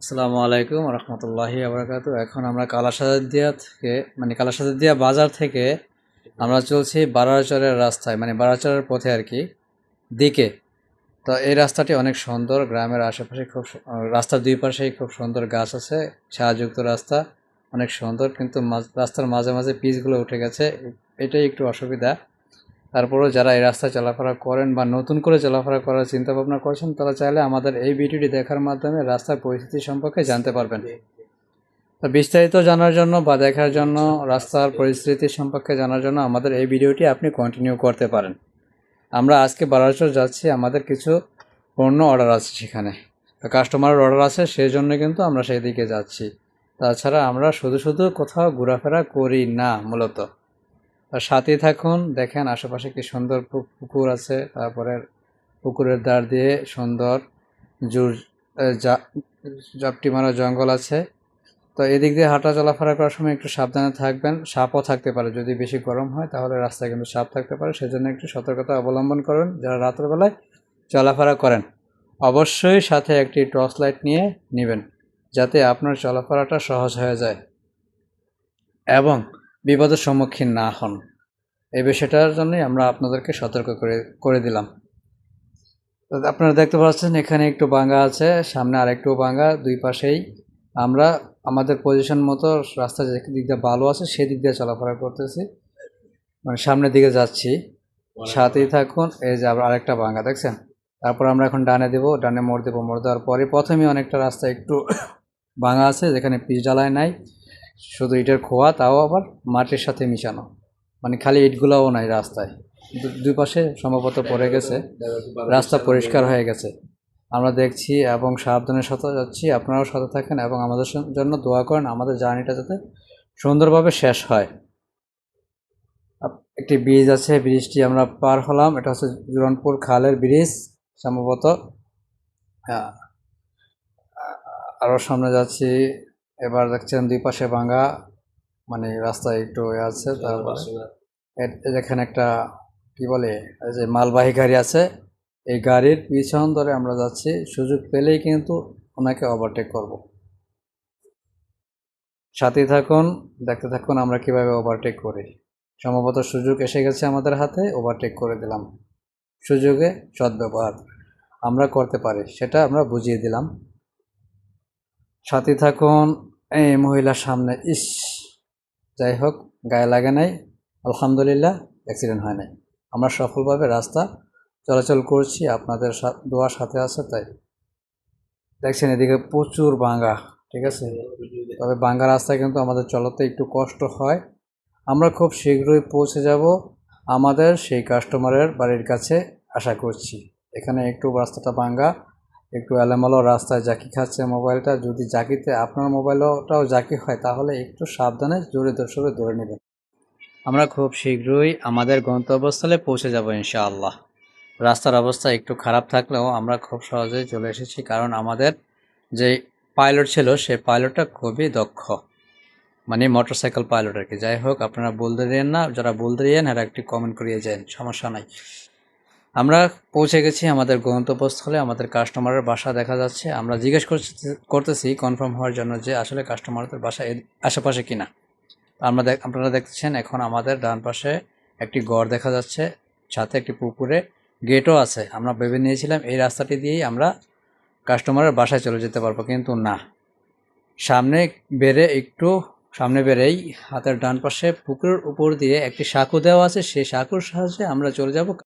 আসসালামু আলাইকুম রহমতুল্লাহি আবরাকাতু। এখন আমরা কালাসাদিয়া থেকে কালাসাদিয়া বাজার থেকে আমরা চলছি বারারচরের রাস্তায়, বারারচরের পথে আর কি দিকে। তো এই রাস্তাটি অনেক সুন্দর, গ্রামের আশেপাশে রাস্তার দুই পাশেই খুব সুন্দর গাছ আছে, ছায়াযুক্ত রাস্তা, অনেক সুন্দর। কিন্তু রাস্তার মাঝে মাঝে পিচগুলো উঠে গেছে, এটাই একটু অসুবিধা। তারপরেও যারা এই রাস্তায় চলাফেরা করেন বা নতুন করে চলাফেরা করার চিন্তা ভাবনা করছেন, তারা চাইলে আমাদের এই ভিডিওটি দেখার মাধ্যমে রাস্তার পরিস্থিতি সম্পর্কে জানতে পারবেন। তো বিস্তারিত জানার জন্য বা দেখার জন্য, রাস্তার পরিস্থিতি সম্পর্কে জানার জন্য আমাদের এই ভিডিওটি আপনি কন্টিনিউ করতে পারেন। আমরা আজকে বারারচর যাচ্ছি, আমাদের কিছু পণ্য অর্ডার আছে সেখানে, তো কাস্টমারের অর্ডার আছে, সেই জন্য কিন্তু আমরা সেই দিকে যাচ্ছি। তাছাড়া আমরা শুধু শুধু কোথাও ঘোরাফেরা করি না মূলত। আর সাথেই থাকুন, দেখেন আশেপাশে কি সুন্দর পুকুর আছে, তারপরে পুকুরের ধার দিয়ে সুন্দর জাপটি মারা জঙ্গল আছে। তো এদিক দিয়ে হাঁটা চলাফেরা করার সময় একটু সাবধানে থাকবেন, সাপও থাকতে পারে, যদি বেশি গরম হয় তাহলে রাস্তায় কিন্তু সাপ থাকতে পারে, সেজন্য একটু সতর্কতা অবলম্বন করুন যারা রাত্রেবেলায় চলাফেরা করেন। অবশ্যই সাথে একটি টর্চ লাইট নিয়ে নেবেন, যাতে আপনার চলাফেরাটা সহজ হয়ে যায় এবং বিপদের সম্মুখীন না হন। এই বিষয়টার জন্যই আমরা আপনাদেরকে সতর্ক করে দিলাম। তো আপনারা দেখতে পাচ্ছেন এখানে একটু ভাঙা আছে, সামনে আরেকটু ভাঙা, দুই পাশেই আমরা আমাদের পজিশন মতো রাস্তা যে দিক দিয়ে ভালো আছে সেদিক দিয়ে চলাফেরা করতেছি, সামনের দিকে যাচ্ছি। সাথেই থাকুন। এই যে আবার আরেকটা ভাঙা দেখছেন। তারপর আমরা এখন ডানে দেবো, ডানে মোড় দেবো, মোড় দেওয়ার পরে প্রথমেই অনেকটা রাস্তা একটু ভাঙা আছে, যেখানে পিচ ঢালাই নাই, শুধু ইটের খোয়া, তাও আবার মাটির সাথে মিশানো, খালি ইটগুলোও নাই রাস্তায়, দুই পাশে সম্ভবত পড়ে গেছে, রাস্তা পরিষ্কার হয়ে গেছে। আমরা দেখছি এবং সাবধানের সাথে যাচ্ছি, আপনারাও সাথে থাকেন এবং আমাদের জন্য দোয়া করেন, আমাদের জার্নিটা যাতে সুন্দরভাবে শেষ হয়। একটি ব্রিজ আছে, ব্রিজটি আমরা পার হলাম, এটা হচ্ছে জুরনপুর খালের ব্রিজ সম্ভবত। আরও সামনে যাচ্ছি, এবার দেখছেন দুই পাশে ভাঙা, রাস্তায় একটু আছে। তারপরে এখানে একটা কি বলে, এই যে মালবাহী গাড়ি আছে, এই গাড়ির পিছন ধরে আমরা যাচ্ছি, সুযোগ পেলেই কিন্তু ওনাকে ওভারটেক করব। সাথেই থাকুন, দেখতে থাকুন আমরা কিভাবে ওভারটেক করি। সম্ভবত সুযোগ এসে গেছে আমাদের হাতে, ওভারটেক করে দিলাম। সুযোগে সদ্ব্যবহার আমরা করতে পারি, সেটা আমরা বুঝিয়ে দিলাম। সাথে থাকুন। এই মহিলার সামনে যাই হোক, গায়ে লাগে নাই, আলহামদুলিল্লাহ, অ্যাক্সিডেন্ট হয় নাই। আমরা সফলভাবে রাস্তা চলাচল করছি, আপনাদের দোয়ার সাথে আছে। তাই দেখছেন এদিকে প্রচুর ভাঙা, ঠিক আছে। তবে ভাঙা রাস্তায় কিন্তু আমাদের চলাতে একটু কষ্ট হয়। আমরা খুব শীঘ্রই পৌঁছে যাব আমাদের সেই কাস্টমারের বাড়ির কাছে, আশা করছি। এখানে একটু রাস্তাটা ভাঙা, একটু এলোমেলো, রাস্তায় জাকি খাচ্ছে মোবাইলটা, যদি জাকিতে আপনার মোবাইলটাও জাকি হয় তাহলে একটু সাবধানে জোরে সরে ধরে নেবেন। আমরা খুব শীঘ্রই আমাদের গন্তব্যস্থলে পৌঁছে যাব ইনশাআল্লাহ। রাস্তার অবস্থা একটু খারাপ থাকলেও আমরা খুব সহজেই চলে এসেছি, কারণ আমাদের যে পাইলট ছিল সে পাইলটটা খুবই দক্ষ, মোটরসাইকেল পাইলট আর কি। যাই হোক, আপনারা বলতে দিয়েন না, যারা বলতে দিয়েন এরা একটি কমেন্ট করিয়ে যান, সমস্যা নাই। আমরা পৌঁছে গেছি আমাদের গন্তব্যস্থলে, আমাদের কাস্টমারের বাসা দেখা যাচ্ছে। আমরা জিজ্ঞেস করতেছি কনফার্ম হওয়ার জন্য যে আসলে কাস্টমারদের বাসা আশেপাশে কিনা। আপনারা দেখছেন এখন আমাদের ডান পাশে একটি গড় দেখা যাচ্ছে, সাথে একটি পুকুরে গেটও আছে। আমরা ভেবে নিয়েছিলাম এই রাস্তাটি দিয়েই আমরা কাস্টমারের বাসায় চলে যেতে পারবো, কিন্তু না। সামনে বেরেই হাতের ডান পাশে পুকুরের উপর দিয়ে একটি সাঁকো দেওয়া আছে, সেই সাঁকোর সাহায্যে আমরা চলে যাব